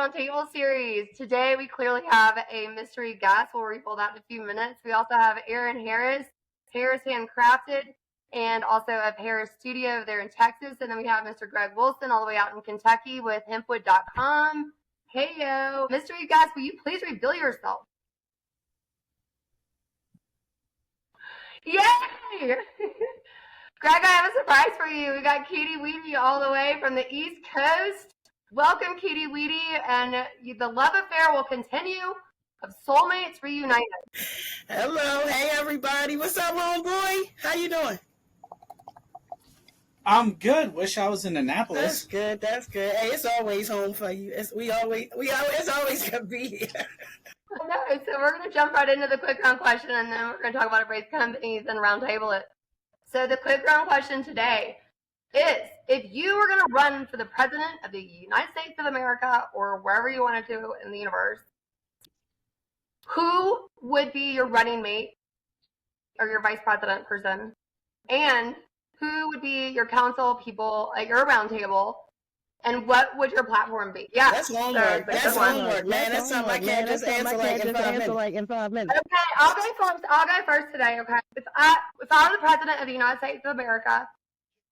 KnightsOfTheRoundTableSeries. Today we clearly have a mystery guest. We'll reveal that in a few minutes. We also have Erin HarrisHandcrafted, and also a Harris Studio there in Texas. And then we have Mr. Greg Wilson all the way out in Kentucky with Hempwood.com. Hey, yo. Mystery guest, will you please reveal yourself? Yay! Greg, I have a surprise for you. We got Keidy Weedy all the way from the East Coast. Welcome, Keidy Weedy, and the love affair will continue of soulmates reunited. Hello, hey everybody. What's up, homeboy? How you doing? I'm good. Wish I was in Annapolis. That's good. That's good. Hey, it's always home for you. It's always gonna be here. No, so we're gonna jump right into the quick round question, and then we're gonna talk about embrace companies and roundtable it. So the quick round question today is: if you were gonna run for the president of the United States of America, or wherever you wanted to in the universe, who would be your running mate or your vice president person, and who would be your council people at your round table, and what would your platform be? Yeah, that's homework. That's homework, man. That's something I can't just answer like in 5 minutes. Okay, I'll go first today. Okay, if I were the president of the United States of America,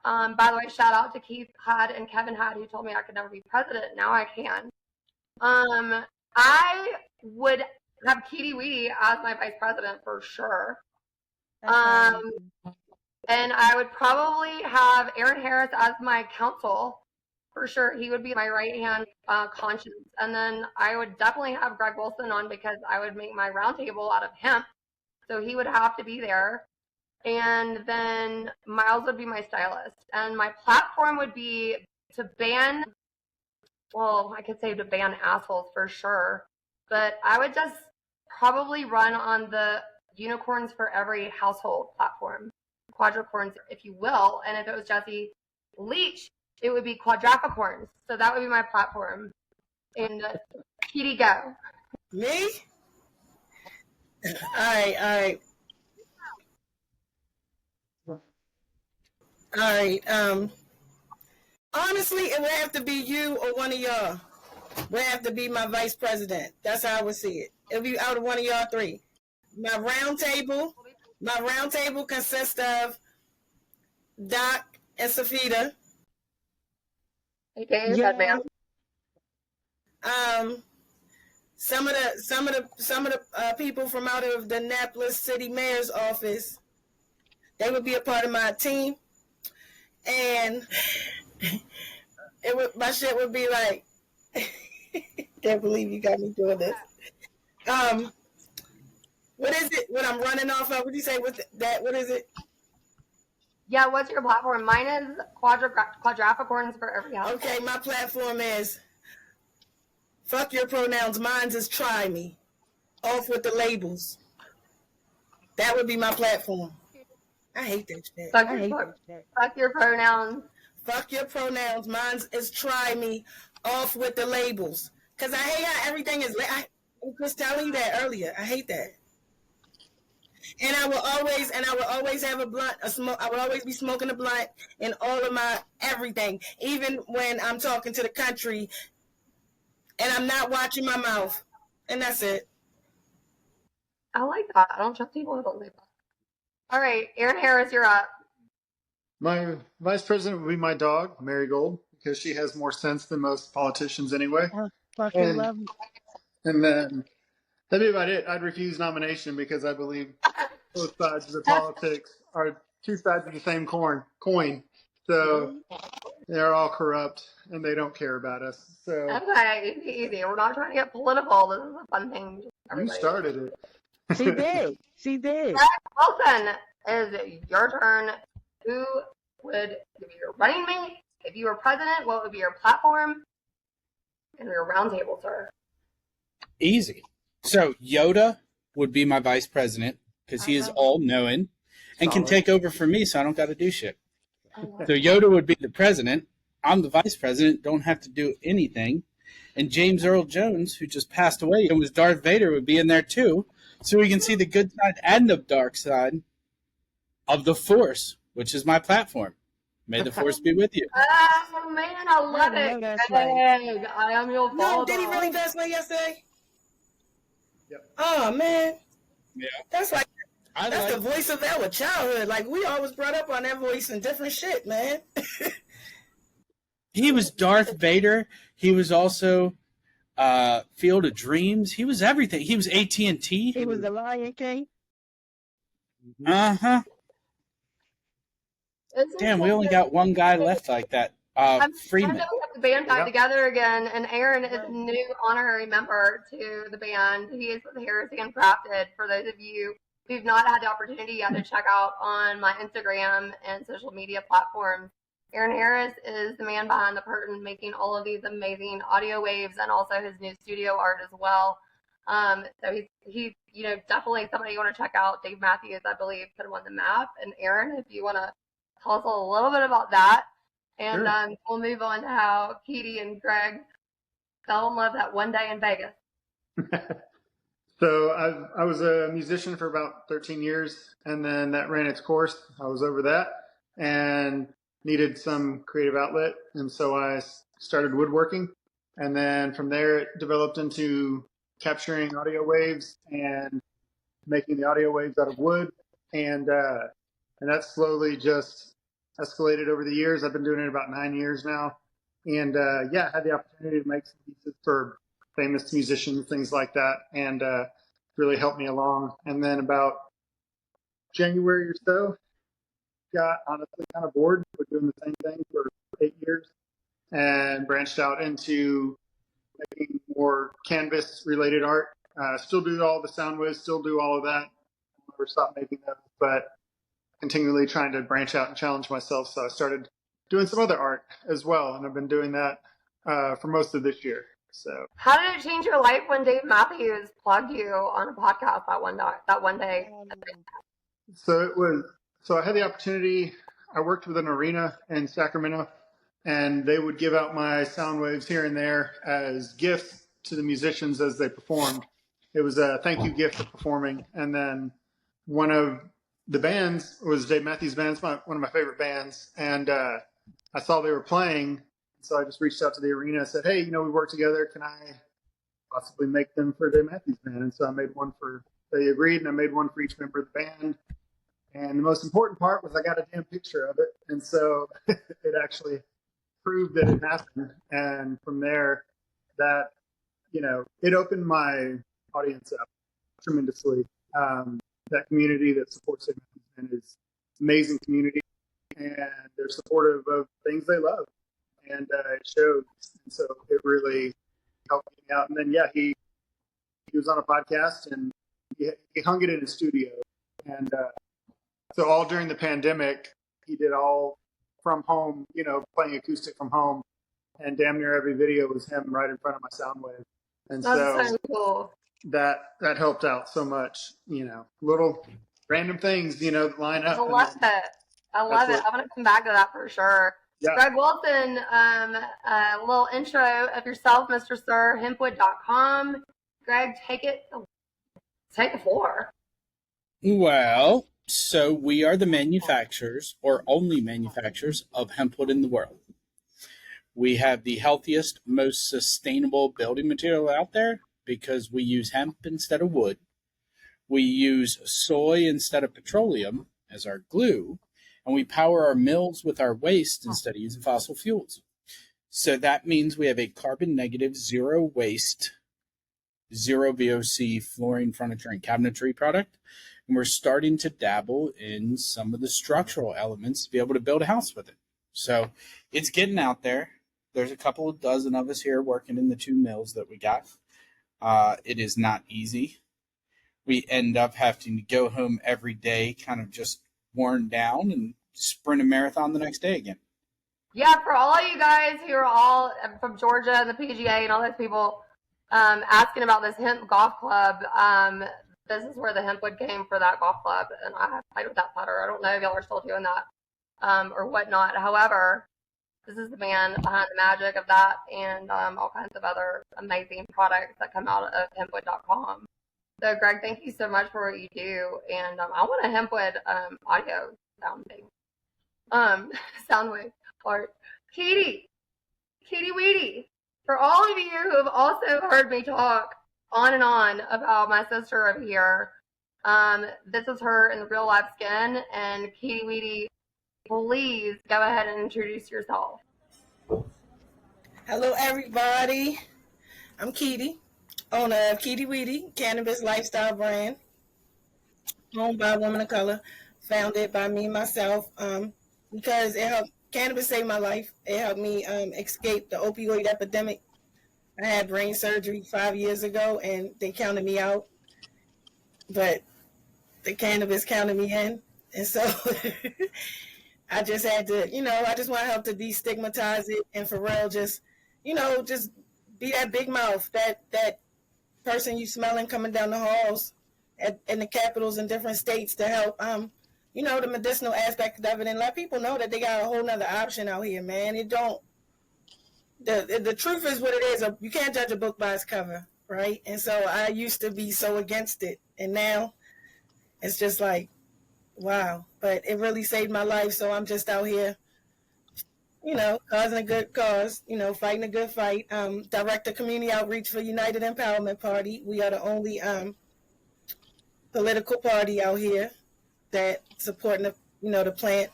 by the way, shout out to Keith Hyde and Kevin Hyde, who told me I could never be president. Now I can. I would have Keidy Weedy as my vice president for sure. And I would probably have Erin Harris as my counsel for sure. He would be my right hand conscience. And then I would definitely have Greg Wilson on, because I would make my roundtable out of hemp. So he would have to be there. And then Miles would be my stylist. And my platform would be to ban, well, I could say to ban assholes for sure. But I would just probably run on the unicorns for every household platform. Quadricorns, if you will. And if it was Jesse Leach, it would be quadricorns. So that would be my platform. And Keidy, go. Me? All right. Honestly, it would have to be you or one of y'all. Would have to be my vice president. That's how I would see it. It would be out of one of y'all three. My roundtable consists of Doc and Safita. Okay, yeah. Some of the people from out of the Annapolis City Mayor's office, they would be a part of my team, and my shit would be like, can't believe you got me doing this. What is it? What I'm running off of? What do you say with that? What is it? Yeah, what's your platform? Mine is quadricorns for every house. Okay, my platform is fuck your pronouns. Mine's is try me. Off with the labels. That would be my platform. I hate that shit. Fuck your pronouns. Fuck your pronouns. Mine's is try me. Off with the labels. Because I hate how everything is. I was telling you that earlier. I hate that. And I will always have a blunt, I would always be smoking a blunt in all of my everything, even when I'm talking to the country and I'm not watching my mouth. And that's it. I like that. I don't trust people who don't like that. All right, Erin Harris, you're up. My vice president would be my dog, Marigold, because she has more sense than most politicians anyway. And then that'd be about it. I'd refuse nomination because I believe both sides of the politics are two sides of the same coin. So they're all corrupt and they don't care about us. So okay, easy. We're not trying to get political. This is a fun thing. You started it. She did. She did. Wilson, is your turn. Who would be your running mate? If you were president, what would be your platform and your roundtable, sir? Easy. So Yoda would be my vice president because he is all-knowing and can take over for me, so I don't got to do shit. So Yoda would be the president. I'm the vice president, don't have to do anything. And James Earl Jones, who just passed away and was Darth Vader, would be in there too, so we can see the good side and the dark side of the Force, which is my platform. May the force be with you. Oh man, I love I it. know that's Greg, I am your No, father. did he really pass away yesterday? Yep. Oh man, Yeah. that's like I that's like the voice of our childhood. Like we always brought up on that voice and different shit, man. He was Darth Vader. He was also Field of Dreams. He was everything. He was AT&T. He was the Lion King. Uh-huh. Damn, we only got one guy left like that. I'm Freeman. glad that we have the band back Yep. together again, and Erin is a new honorary member to the band. He is with HarrisHandcrafted. For those of you who've not had the opportunity yet to check out on my Instagram and social media platforms, Erin Harris is the man behind the curtain, making all of these amazing audio waves and also his new studio art as well. So he's definitely somebody you want to check out. Dave Matthews, I believe, put him on the map. And Erin, if you want to tell us a little bit about that. And Sure. we'll move on to how Keidy and Greg fell in love that one day in Vegas. So I was a musician for about 13 years, and then that ran its course. I was over that and needed some creative outlet, and so I started woodworking. And then from there, it developed into capturing audio waves and making the audio waves out of wood, and that slowly just escalated over the years. I've been doing it about 9 years now, and I had the opportunity to make some pieces for famous musicians, things like that, and really helped me along. And then about January or so, got honestly kind of bored with doing the same thing for 8 years, and branched out into making more canvas-related art. Still do all the sound waves, still do all of that. Never stop making those, but continually trying to branch out and challenge myself. So I started doing some other art as well, and I've been doing that for most of this year. So How did it change your life when Dave Matthews plugged you on a podcast that one day? so I had the opportunity. I worked with an arena in Sacramento, and they would give out my sound waves here and there as gifts to the musicians as they performed. It was a thank you gift for performing. And then one of the bands was Dave Matthews Band. It's one of my favorite bands. And I saw they were playing. So I just reached out to the arena and said, hey, we work together. Can I possibly make them for Dave Matthews Band? And so I made one they agreed, and I made one for each member of the band. And the most important part was I got a damn picture of it. And so it actually proved that it happened. And from there, that, it opened my audience up tremendously. That community that supports St. Matthews is an amazing community, and they're supportive of things they love, and it shows. And so it really helped me out. And then he was on a podcast, and he hung it in his studio, and so all during the pandemic, he did all from home, playing acoustic from home, and damn near every video was him right in front of my sound wave. And That's so cool. that helped out so much, little random things, that line up. I love it. I love it. I'm going to come back to that for sure. Yeah. Greg Wilson, a little intro of yourself, Mr. Sir, Hempwood.com. Greg, take the floor. Well, so we are the manufacturers, or only manufacturers, of hempwood in the world. We have the healthiest, most sustainable building material out there because we use hemp instead of wood. We use soy instead of petroleum as our glue, and we power our mills with our waste instead of using fossil fuels. So that means we have a carbon negative, zero waste, zero VOC flooring, furniture, and cabinetry product. And we're starting to dabble in some of the structural elements to be able to build a house with it. So it's getting out there. There's a couple of dozen of us here working in the 2 mills that we got. It is not easy. We end up having to go home every day kind of just worn down and sprint a marathon the next day again. Yeah, for all of you guys who are all from Georgia and the PGA and all those people asking about this hemp golf club, this is where the hempwood came for that golf club, and I have played with that putter. I don't know if y'all are still doing that or whatnot. However, this is the man behind the magic of that and all kinds of other amazing products that come out of hempwood.com. So, Greg, thank you so much for what you do. And I want a hempwood audio sounding sound wave art. Keidy Weedy. For all of you who have also heard me talk on and on about my sister over here, this is her in real life skin. And Keidy Weedy, please go ahead and introduce yourself. Hello, everybody. I'm Keidy, owner of Keidy Weedy, cannabis lifestyle brand, owned by a woman of color, founded by me and myself, because cannabis saved my life. It helped me escape the opioid epidemic. I had brain surgery 5 years ago, and they counted me out, but the cannabis counted me in, and so I just had to, I just want to help to destigmatize it, and for real, just be that big mouth, that person you smelling coming down the halls in the capitals in different states to help, the medicinal aspect of it, and let people know that they got a whole nother option out here, man. The truth is what it is. You can't judge a book by its cover, right? And so I used to be so against it, and now it's just like, wow. But it really saved my life, so I'm just out here, causing a good cause, fighting a good fight. Director community outreach for UnitedEmpowermentParty. We are the only political party out here that supporting the plant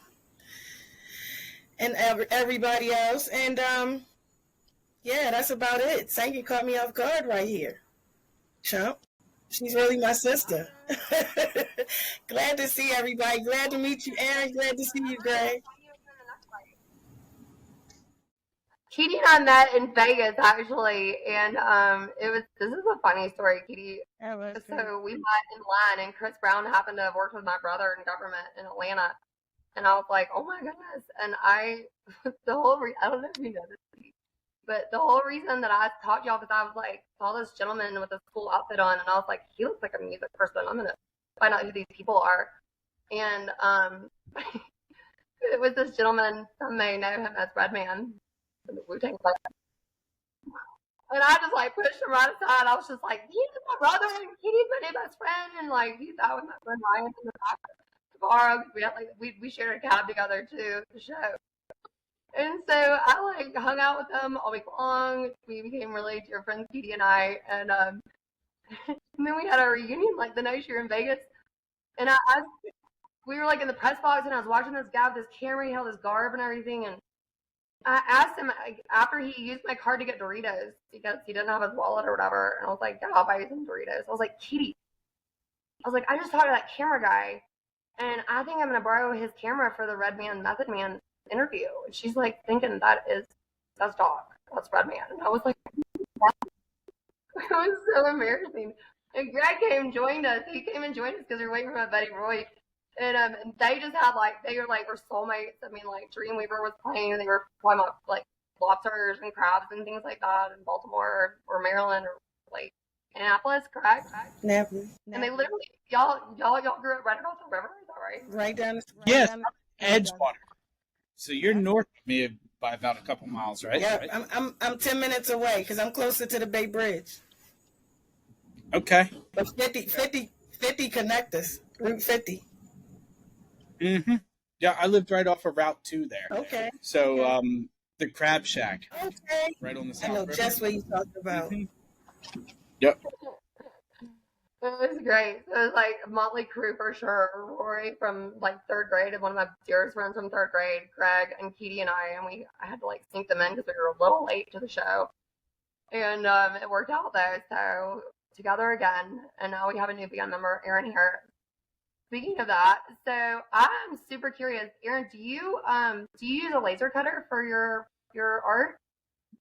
and everybody else. And yeah, that's about it. Sanken caught me off guard right here. Chump. She's really my sister. Glad to see everybody. Glad to meet you, Erin. Glad to see you, Greg. Keidy and I met in Vegas actually, and this is a funny story, Keidy. So we met in line, and Chris Brown happened to have worked with my brother in government in Atlanta, and I was like, oh my goodness. And I don't know if you know this, but the whole reason that I talked to y'all was I was like, saw this gentleman with a cool outfit on, and I was like, he looks like a music person. I'm gonna find out who these people are. And it was this gentleman. Some may know him as Redman. Wu-Tang Clan. And I just like pushed him right aside. I was just like, he's my brother, and Keidy's my new best friend, and like he's out with my friend Ryan in the back tomorrow. We had we shared a cab together too, the show. And so I like hung out with them all week long. We became really dear friends, Keidy and I, and then we had our reunion like the night you were in Vegas. And we were like in the press box, and I was watching this guy with his camera, he held his garb and everything, and I asked him after he used my card to get Doritos because he didn't have his wallet or whatever. And I was like, yeah, I'll buy you some Doritos. I was like, Keidy. I was like, I just talked to that camera guy, and I think I'm going to borrow his camera for the Redman Method Man interview. And she's like thinking that's Doc. That's Redman. And I was like, it was so embarrassing. And Greg came and joined us. He came and joined us because we were waiting for my buddy Roy. And they just had we're soulmates. I mean, like Dreamweaver was playing, and they were talking about like lobsters and crabs and things like that in Baltimore or Maryland or like Annapolis, correct? Annapolis. And they literally y'all grew up right across the river, is that right? Right down the street. Yes, Edgewater. So you're north of me by about a couple miles, right? Yeah, right? I'm 10 minutes away because I'm closer to the Bay Bridge. Okay. But 50 connect us. Route 50. Mm-hmm. Yeah, I lived right off of Route 2 there. Okay. So the Crab Shack. Okay. Right on the south. I know river. just what you're talking about. Mm-hmm. Yep. It was great. It was like a motley crew for sure. Rory from like third grade, and one of my dearest friends from third grade, Greg and Keidy and I had to like sneak them in because we were a little late to the show. And it worked out though. So together again, and now we have a new band member, Erin here. Speaking of that, so I'm super curious, Erin, do you use a laser cutter for your art?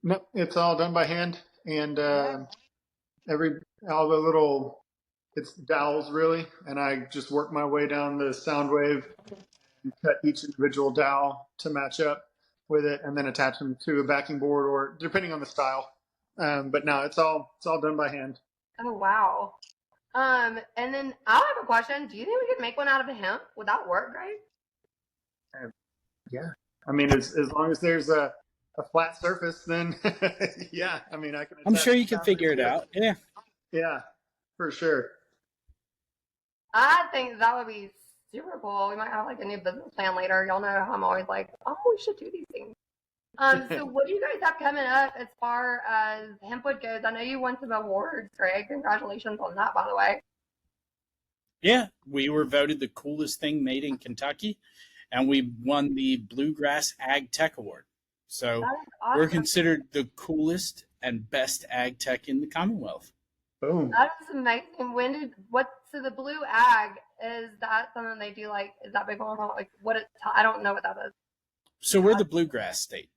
No, it's all done by hand, and all the little it's dowels really, and I just work my way down the sound wave and cut each individual dowel to match up with it, and then attach them to a backing board or depending on the style. But no, it's all done by hand. Oh wow. And then I have a question. Do you think we could make one out of hemp? Would that work, right? Yeah. I mean, as long as there's a flat surface, then yeah. I mean, I'm sure you can figure it out. Yeah. Yeah, for sure. I think that would be super cool. We might have like a new business plan later. Y'all know how I'm always like, oh, we should do these things. So what do you guys have coming up as far as Hempwood goes? I know you won some awards, Greg. Congratulations on that, by the way. Yeah, we were voted the coolest thing made in Kentucky, and we won the Bluegrass Ag Tech Award. So awesome. We're considered the coolest and best ag tech in the Commonwealth. Boom. That is amazing. So the Blue Ag, is that something they do, like, is that big on, like, I don't know what that is. So we're the Bluegrass state.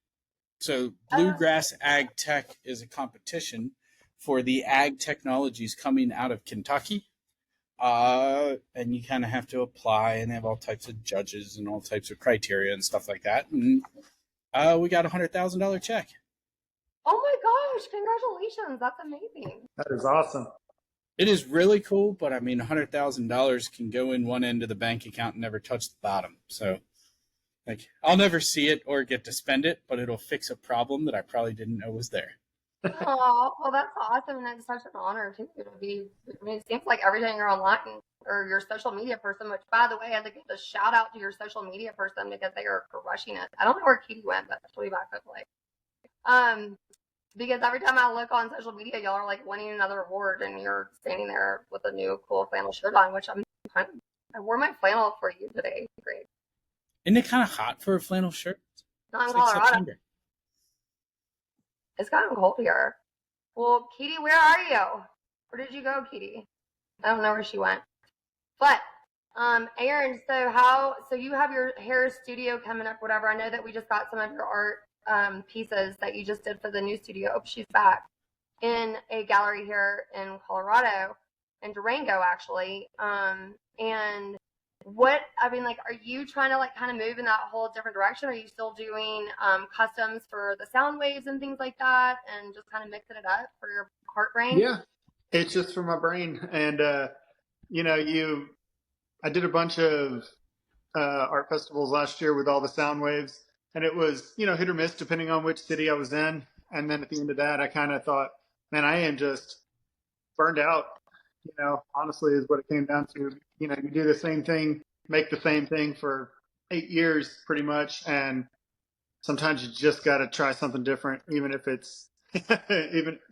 So Bluegrass Ag Tech is a competition for the ag technologies coming out of Kentucky. And you kind of have to apply, and they have all types of judges and all types of criteria and stuff like that. And we got a $100,000 check. Oh my gosh, congratulations. That's amazing. That is awesome. It is really cool, but I mean, $100,000 can go in one end of the bank account and never touch the bottom. So, like, I'll never see it or get to spend it, but it'll fix a problem that I probably didn't know was there. Oh, well, that's awesome, and it's such an honor too to be. I mean, it seems like every time you're online or your social media person. Which, by the way, I have to give a shout out to your social media person because they are crushing it. I don't know where Keidy went, but she'll be back hopefully. Because every time I look on social media, y'all are like winning another award, and you're standing there with a new cool flannel shirt on, which I wore my flannel for you today. Great. Isn't it kind of hot for a flannel shirt? Not in It's like Colorado. September. It's gotten cold here. Well, Keidy, where are you? Where did you go, Keidy? I don't know where she went. But, Erin, so you have your hair studio coming up, whatever. I know that we just got some of your art pieces that you just did for the new studio. Oh, she's back in a gallery here in Colorado, in Durango, actually. And what, I mean, like, are you trying to, like, kind of move in that whole different direction? Are you still doing customs for the sound waves and things like that, and just kind of mixing it up for your heart brain? Yeah, it's just for my brain. And, I did a bunch of art festivals last year with all the sound waves, and it was, hit or miss depending on which city I was in. And then at the end of that, I kind of thought, man, I am just burned out, honestly, is what it came down to. You do the same thing, make the same thing for 8 years pretty much. And sometimes you just got to try something different, even if it's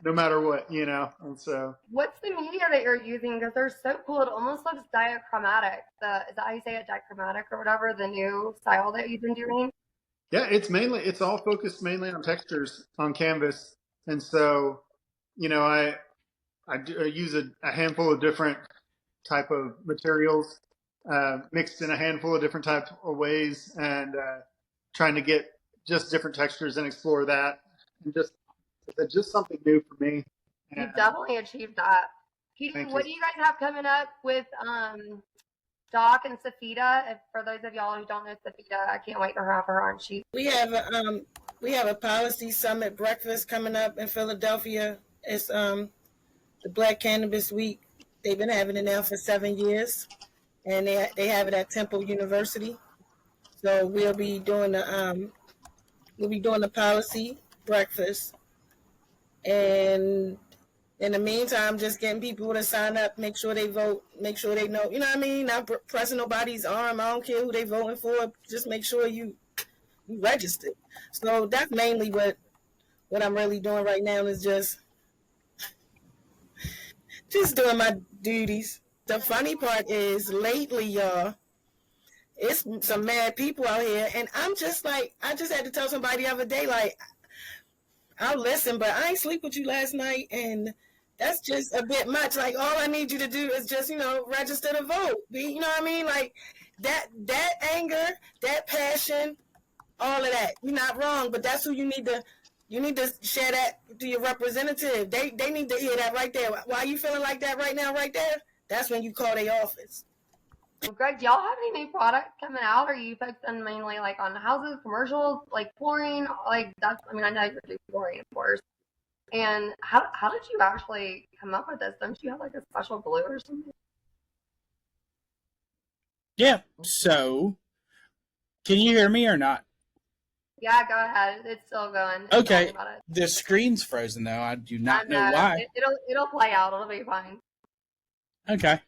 no matter what, And so, what's the media that you're using? Because they're so cool. It almost looks diachromatic. Is that how you say it, diachromatic or whatever, the new style that you've been doing? yeah, it's all focused mainly on textures on canvas. And so, I use a handful of different type of materials, mixed in a handful of different types of ways, and trying to get just different textures and explore that, and just something new for me. You've definitely achieved that. Keidy, what do you guys have coming up with Doc and Safita? For those of y'all who don't know Safita, I can't wait to have her on. We have a policy summit breakfast coming up in Philadelphia. It's the Black Cannabis Week. They've been having it now for 7 years, and they have it at Temple University. So we'll be doing the policy breakfast, and in the meantime, just getting people to sign up, make sure they vote, make sure they know, you know what I mean? Not pressing nobody's arm. I don't care who they voting for. Just make sure you registered. So that's mainly what I'm really doing right now, is just doing my duties. The funny part is lately, y'all, it's some mad people out here, and I'm just like, I just had to tell somebody the other day, like, I'll listen, but I ain't sleep with you last night, and that's just a bit much. Like, all I need you to do is just, register to vote. You know what I mean? Like, that anger, that passion, all of that. You're not wrong, but that's who you need to share that to your representative. They need to hear that right there. Why you feeling like that right now, right there? That's when you call their office. Greg, do y'all have any new products coming out? Or are you focusing mainly like on houses, commercials, like flooring? Like that's, I mean, I know you're doing flooring, of course. And how did you actually come up with this? Don't you have like a special glue or something? Yeah. So, can you hear me or not? Yeah, go ahead. It's still going. Okay. The screen's frozen though. I do not know why. It'll play out. It'll be fine. Okay.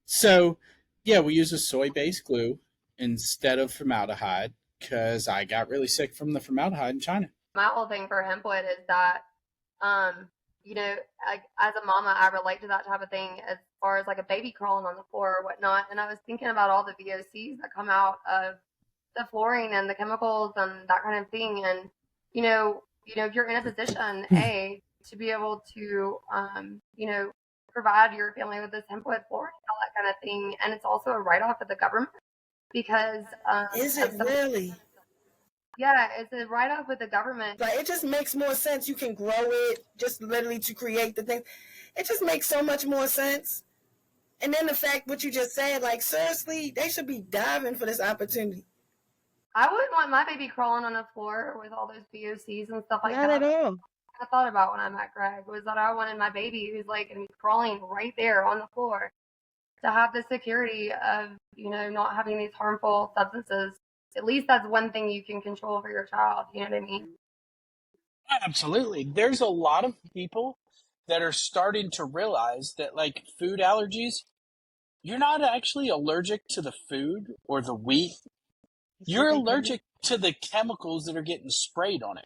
So Yeah, we use a soy-based glue instead of formaldehyde because I got really sick from the formaldehyde in China. My whole thing for Hempwood is that, as a mama, I relate to that type of thing as far as like a baby crawling on the floor or whatnot. And I was thinking about all the VOCs that come out of the flooring and the chemicals and that kind of thing. And, if you're in a position, to be able to, provide your family with this Hempwood flooring, all that kind of thing. And it's also a write-off of the government because is it really? Yeah, it's a write-off with the government. Like, it just makes more sense. You can grow it just literally to create the thing. It just makes so much more sense. And then the fact what you just said, like, seriously, they should be diving for this opportunity. I wouldn't want my baby crawling on the floor with all those VOCs and stuff like that. Not at all. I thought about when I met Greg was that I wanted my baby who's like going to be crawling right there on the floor to have the security of, not having these harmful substances. At least that's one thing you can control for your child. You know what I mean? Absolutely. There's a lot of people that are starting to realize that, like, food allergies, you're not actually allergic to the food or the wheat. You're allergic to the chemicals that are getting sprayed on it.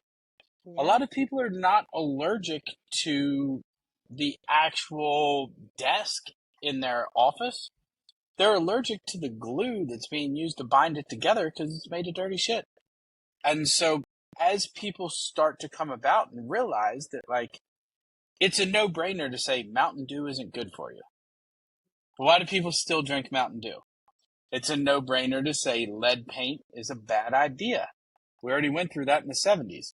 Yeah. A lot of people are not allergic to the actual desk in their office. They're allergic to the glue that's being used to bind it together because it's made of dirty shit. And so as people start to come about and realize that, like, it's a no-brainer to say Mountain Dew isn't good for you. Why do people still drink Mountain Dew? It's a no-brainer to say lead paint is a bad idea. We already went through that in the 70s.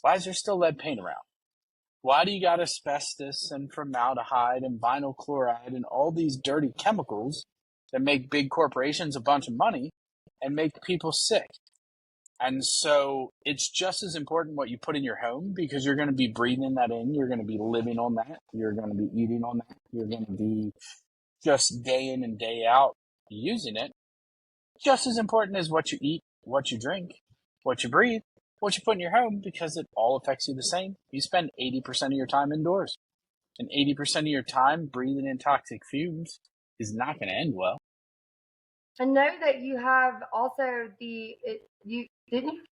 Why is there still lead paint around? Why do you got asbestos and formaldehyde and vinyl chloride and all these dirty chemicals that make big corporations a bunch of money and make people sick? And so it's just as important what you put in your home, because you're going to be breathing that in. You're going to be living on that. You're going to be eating on that. You're going to be just day in and day out using it. Just as important as what you eat, what you drink, what you breathe, what you put in your home, because it all affects you the same. You spend 80% of your time indoors, and 80% of your time breathing in toxic fumes is not going to end well. I know that you have also didn't you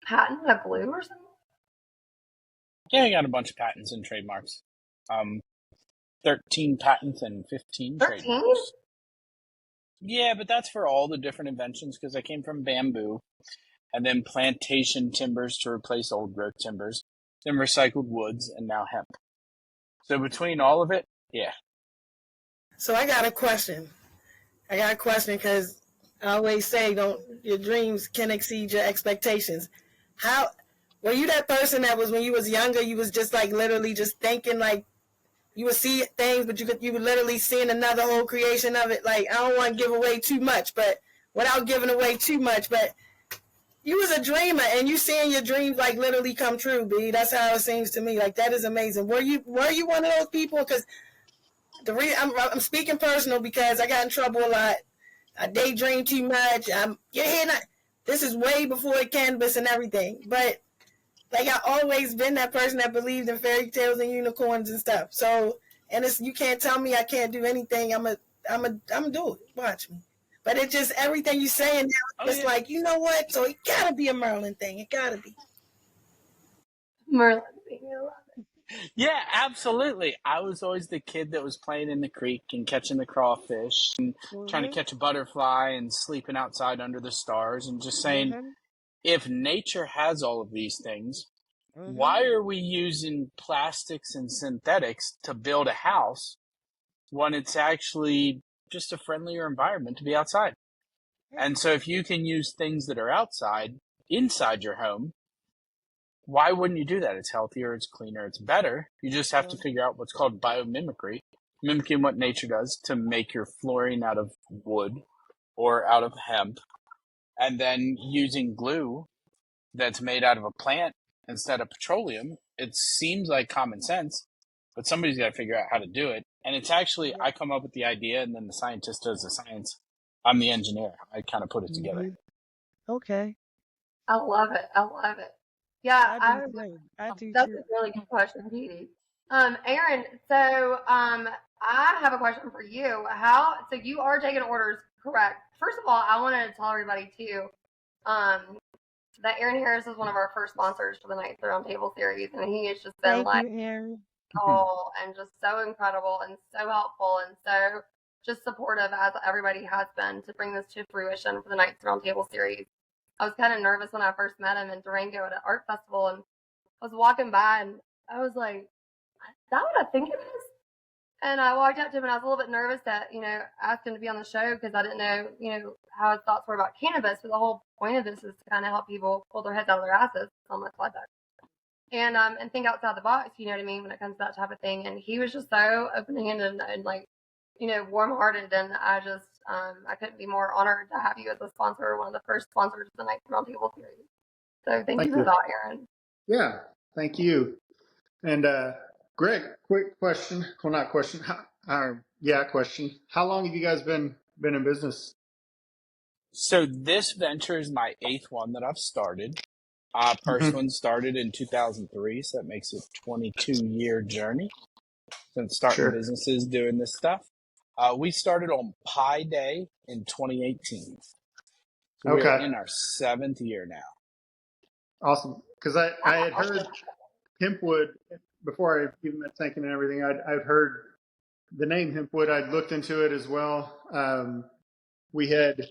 patent a glue or something? Yeah, I got a bunch of patents and trademarks. 13 patents and 15 13? trademarks. Yeah, but that's for all the different inventions, because I came from bamboo, and then plantation timbers to replace old growth timbers, then recycled woods, and now hemp. So between all of it, yeah. So I got a question. Because I always say, your dreams can exceed your expectations. How were you that person that was, when you was younger, you was just like literally just thinking, like you would see things, but you would literally seeing another whole creation of it? Like, I don't want to give away too much, but without giving away too much, but you was a dreamer, and you seeing your dreams like literally come true, B. That's how it seems to me. Like, that is amazing. Were you one of those people? Because the reason I'm speaking personal, because I got in trouble a lot. I daydream too much. This is way before cannabis and everything. But like, I always been that person that believed in fairy tales and unicorns and stuff. So, and you can't tell me I can't do anything. I'm a do it. Watch me. But it's just everything you saying now. It's like, you know what? So it gotta be a Merlin thing. It gotta be Merlin thing. I love it. Yeah, absolutely. I was always the kid that was playing in the creek and catching the crawfish and trying to catch a butterfly and sleeping outside under the stars and just saying, if nature has all of these things, why are we using plastics and synthetics to build a house when it's actually just a friendlier environment to be outside? And so if you can use things that are outside, inside your home, why wouldn't you do that? It's healthier, it's cleaner, it's better. You just have to figure out what's called biomimicry, mimicking what nature does to make your flooring out of wood or out of hemp, and then using glue that's made out of a plant instead of petroleum. It seems like common sense, but somebody's got to figure out how to do it. And it's actually, I come up with the idea, and then the scientist does the science. I'm the engineer. I kind of put it together. Okay. I love it. Yeah, I do that's too. a really good question, Keidy. Erin, so I have a question for you. So you are taking orders Correct. First of all, I wanted to tell everybody too, that Erin Harris is one of our first sponsors for the Knights of the Round Table series, and he has just been Thank you, Erin. and just so incredible and so helpful and so just supportive, as everybody has been, to bring this to fruition for the Knights of the Round Table series. I was kind of nervous when I first met him in Durango at an art festival, and I was walking by and I was like, is that what I think it is? And I walked up to him and I was a little bit nervous to, ask him to be on the show because I didn't know, how his thoughts were about cannabis. But the whole point of this is to kind of help people pull their heads out of their asses on my slide deck. And think outside the box, you know what I mean, when it comes to that type of thing. And he was just so open-handed and like, warm-hearted. And I just, I couldn't be more honored to have you as a sponsor, one of the first sponsors of the Knights of the Round Table series. So thank you for that, Erin. Yeah, thank you. And Greg, quick question. Well, not question. Question. How long have you guys been in business? So this venture is my 8th one that I've started. First one started in 2003, so that makes it a 22-year journey since starting businesses doing this stuff. We started on Pi Day in 2018. So we're in our 7th year now. Awesome. Because I had heard Hempwood, before I even met Sanken and everything, I'd heard the name Hempwood. I'd looked into it as well. We had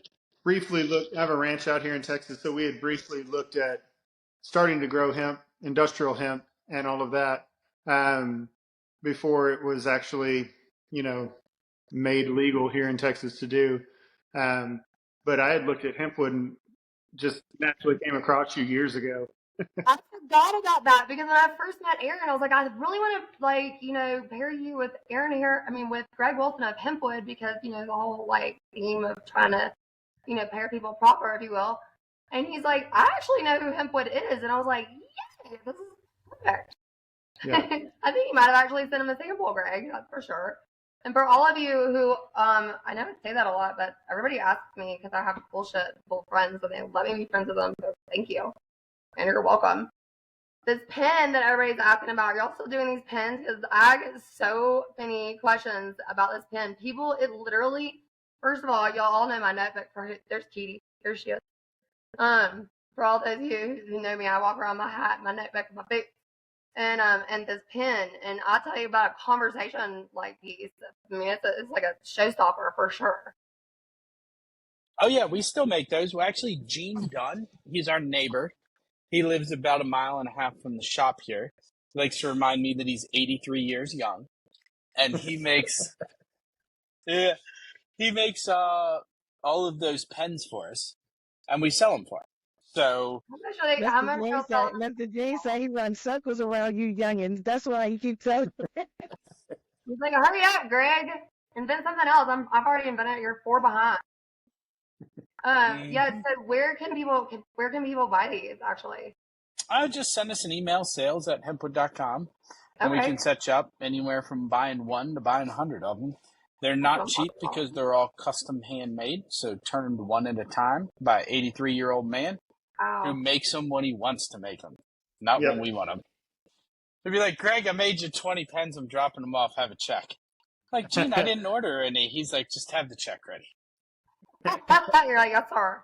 briefly looked, I have a ranch out here in Texas, so we had briefly looked at starting to grow hemp, industrial hemp, and all of that before it was actually, made legal here in Texas to do. But I had looked at Hempwood and just naturally came across you years ago. I forgot about that because when I first met Erin, I was like, I really want to pair you with Erin here. I mean, with Greg Wilson of Hempwood, because the whole theme of trying to pair people proper, if you will. And he's like, I actually know who Hempwood is, and I was like, yeah, this is perfect. Yeah. I think you might have actually sent him a sample, Greg. That's for sure. And for all of you who, I know I say that a lot, but everybody asks me because I have bullshit friends, and they let me be friends with them. So thank you. And you're welcome. This pen that everybody's asking about, you're all still doing these pens? Because I get so many questions about this pen. People, it literally, first of all, y'all all know my notebook. There's Keidy. There she is. For all those of you who know me, I walk around my hat, my notebook, my boots, and this pen. And I'll tell you about a conversation piece. I mean, it's like a showstopper for sure. Oh, yeah, we still make those. Well, actually, Gene Dunn, he's our neighbor. He lives about 1.5 miles from the shop here. He likes to remind me that he's 83 years young. And he makes all of those pens for us. And we sell them for him. So Mr. James said he runs circles around you youngins. That's why he keeps telling you. He's like, hurry up, Greg. Invent something else. I've already invented it. You're 4 behind. Yeah, so where can people buy these actually? Just send us an email, sales@hempwood.com, and we can set you up anywhere from buying 1 to buying 100 of them. They're not cheap because they're all custom handmade, so turned 1 at a time by an 83-year-old man who makes them when he wants to make them, not when we want them. He'd be like, Greg, I made you 20 pens. I'm dropping them off. Have a check. Like, Gene, I didn't order any. He's like, just have the check ready. You're like, yes, sir.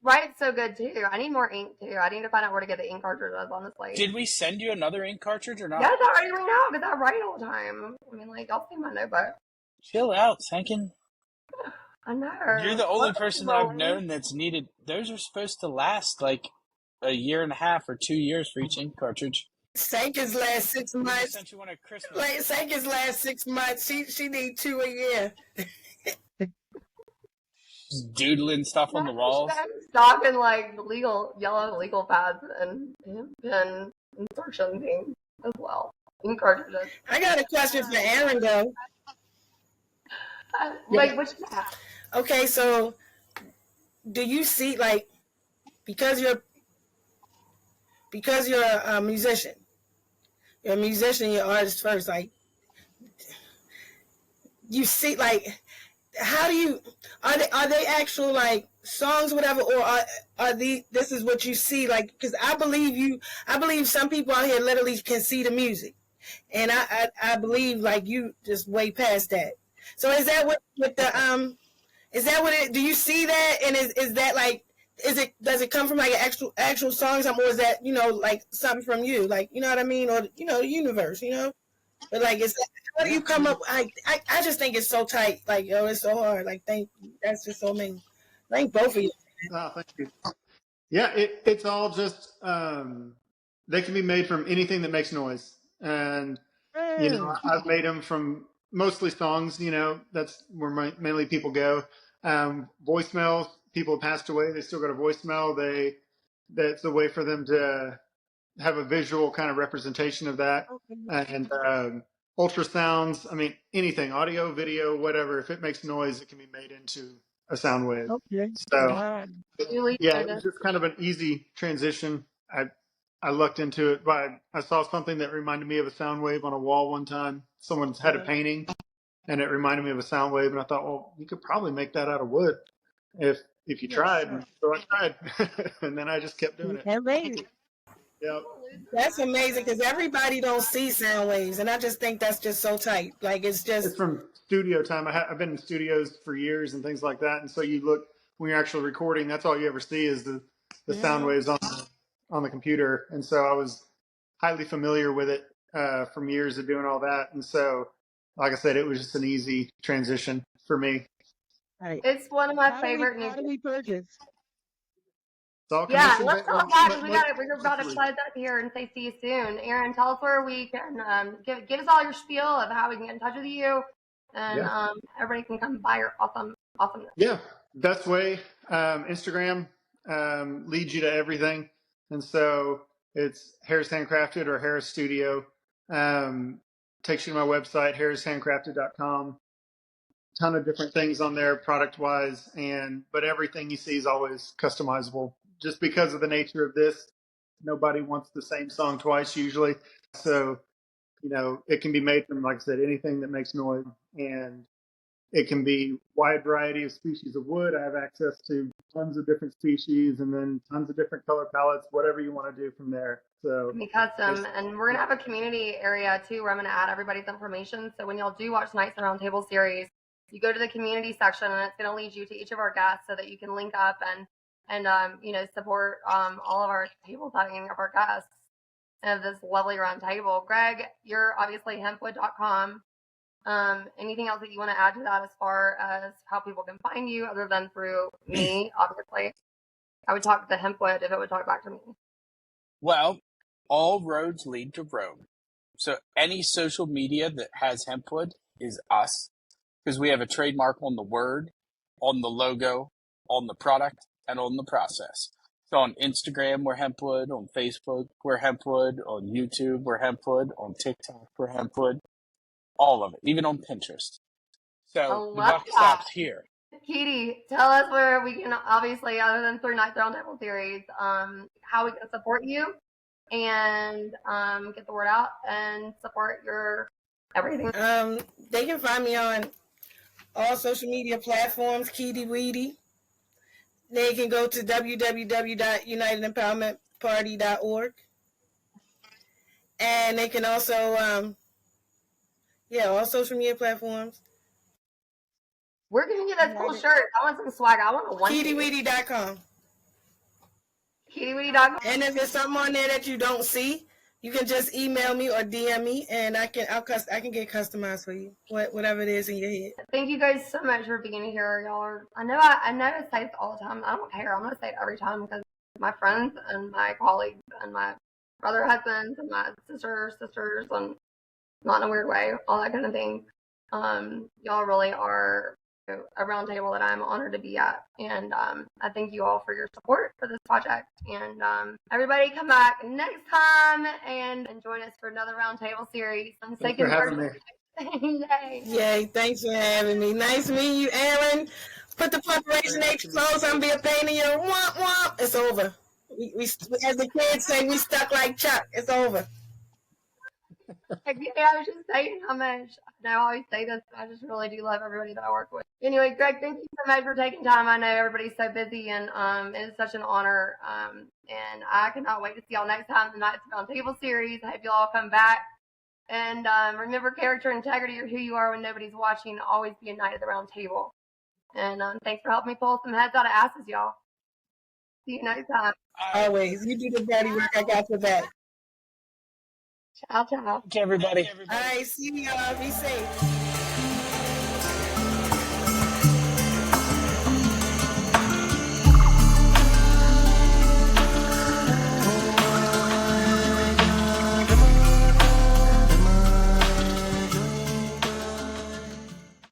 Write's so good too. I need more ink too. I need to find out where to get the ink cartridges, honestly. Did we send you another ink cartridge or not? Yes, I already right now because I write all the time. I mean, I'll see my notebook. Chill out, Sanken. I know. You're the only person that I've known that's needed. Those are supposed to last like 1.5 years or 2 years for each ink cartridge. Sanken's last 6 months. Sent you one at Christmas. Sanken's last 6 months. She need 2 a year. Just doodling stuff on the walls. Stocking yellow legal pads and pen insertion things as well. Ink cartridges. I got a question for Erin though. What you have? Okay, so do you see because you're a musician, you're an artist first, you see how do you are they actual songs whatever, or are this is what you see because I believe some people out here literally can see the music, and I believe you just way past that. So is that what with the is that what it? Do you see that? And is that like? Does it come from like an actual song, or is that like something from you, like you know what I mean, or the universe, But like, how do you come up? I just think it's so tight. Like it's so hard. Like thank you. That's just so amazing. Thank both of you. Oh, thank you. Yeah, it's all just they can be made from anything that makes noise, and I've made them from mostly songs. That's where mainly people go. Voicemails. People have passed away. They still got a voicemail. That's a way for them to have a visual kind of representation of that, and ultrasounds. I mean, anything, audio, video, whatever. If it makes noise, it can be made into a sound wave. Okay. So. Yeah, it was just kind of an easy transition. I looked into it I saw something that reminded me of a sound wave on a wall one time. Someone had a painting, and it reminded me of a sound wave, and I thought, well, you could probably make that out of wood if you tried. Sure. So I tried, and then I just kept doing it. Amazing. Yep. That's amazing because everybody don't see sound waves, and I just think that's just so tight. Like it's from studio time. I've been in studios for years and things like that, and so you look when you're actually recording. That's all you ever see is the sound waves on the computer, and so I was highly familiar with it from years of doing all that, and so like I said, it was just an easy transition for me. Right. It's one of my favorite How do we purchase? Yeah, let's talk about because we're about to close up here and say see you soon. Erin, tell us where we can give us all your spiel of how we can get in touch with you, and everybody can come buy your awesomeness. Yeah, best way. Instagram leads you to everything, and so it's HarrisHandcrafted or Harris Studio. Takes you to my website, HarrisHandcrafted.com. Ton of different things on there product wise, but everything you see is always customizable just because of the nature of this. Nobody wants the same song twice usually, so it can be made from, like I said, anything that makes noise, and it can be wide variety of species of wood. I have access to tons of different species, and then tons of different color palettes, whatever you want to do from there. So be custom, and we're gonna have a community area too where I'm gonna add everybody's information, so when y'all do watch Knights of the Round Table series, you go to the community section, and it's going to lead you to each of our guests so that you can link up and support all of our table setting of our guests of this lovely round table. Greg, you're obviously hempwood.com. Anything else that you want to add to that as far as how people can find you other than through me? Obviously, I would talk to Hempwood if it would talk back to me. Well, all roads lead to Rome. So any social media that has Hempwood is us. Because we have a trademark on the word, on the logo, on the product, and on the process. So on Instagram, we're Hempwood. On Facebook, we're Hempwood. On YouTube, we're Hempwood. On TikTok, we're Hempwood. All of it, even on Pinterest. So the buck stops here. Keidy, tell us where we can, obviously, other than through Knights of the Roundtable series, how we can support you and get the word out and support your everything. They can find me on all social media platforms, Keidy Weedy. They can go to www.UnitedEmpowermentParty.org. And they can also, all social media platforms. We're giving you that cool shirt. I want some swag. I want a one. KeidyWeedy.com. KeidyWeedy.com. And if there's something on there that you don't see, you can just email me or DM me, and I can get customized for you, whatever it is in your head. Thank you guys so much for being here, y'all. I know I say this all the time. I don't care. I'm gonna say it every time because my friends and my colleagues and my brother husbands and my sisters, and not in a weird way, all that kind of thing. Y'all really are a round table that I'm honored to be at, and I thank you all for your support for this project. And everybody come back next time and join us for another round table series. Thanks for having me. Yay, thanks for having me. Nice meeting you, Erin. Put the preparation H close on, be a pain in your womp womp. It's over. We as the kids say, we stuck like Chuck. It's over. I was just saying how much, and I always say this, I just really do love everybody that I work with. Anyway, Greg, thank you so much for taking time. I know everybody's so busy, and it is such an honor. And I cannot wait to see y'all next time in the Knights of the Round Table series. I hope you all come back. And remember, character integrity or who you are when nobody's watching. Always be a knight at the round table. And thanks for helping me pull some heads out of asses, y'all. See you next time. Always. You do the dirty work. I got your back. Ciao, ciao. Thank you, everybody. All right. See y'all. Be safe.